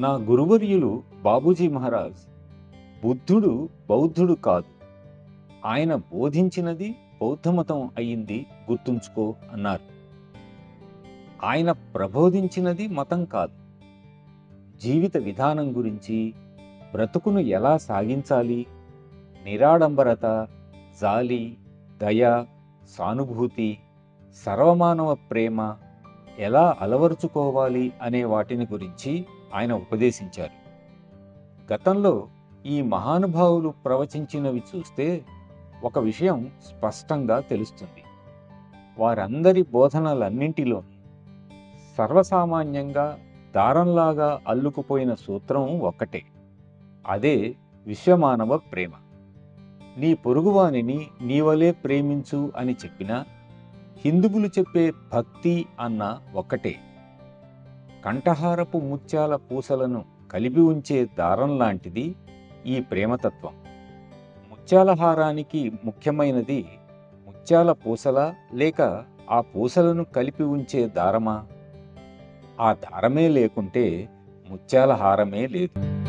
నా గురువర్యులు బాబూజీ మహారాజ్ బుద్ధుడు బౌద్ధుడు కాదు. ఆయన బోధించినది బౌద్ధమతం అయ్యింది గుర్తుంచుకో అన్నారు. ఆయన ప్రబోధించినది మతం కాదు. జీవిత విధానం గురించి, బ్రతుకును ఎలా సాగించాలి, నిరాడంబరత, జాలి, దయ, సానుభూతి, సర్వమానవ ప్రేమ ఎలా అలవరుచుకోవాలి అనే వాటిని గురించి ఆయన ఉపదేశించారు. గతంలో ఈ మహానుభావులు ప్రవచించినవి చూస్తే ఒక విషయం స్పష్టంగా తెలుస్తుంది. వారందరి బోధనలన్నింటిలో సర్వసామాన్యంగా దారంలాగా అల్లుకుపోయిన సూత్రం ఒక్కటే. అదే విశ్వమానవ ప్రేమ. నీ పొరుగువానిని నీవలే ప్రేమించు అని చెప్పినా, హిందువులు చెప్పే భక్తి అన్న ఒక్కటే. కంఠహారపు ముత్యాల పూసలను కలిపి ఉంచే దారం లాంటిది ఈ ప్రేమతత్వం. ముత్యాల హారానికి ముఖ్యమైనది ముత్యాల పూసలా లేక ఆ పూసలను కలిపి ఉంచే దారమా? ఆ దారమే లేకుంటే ముత్యాల హారమే లేదు.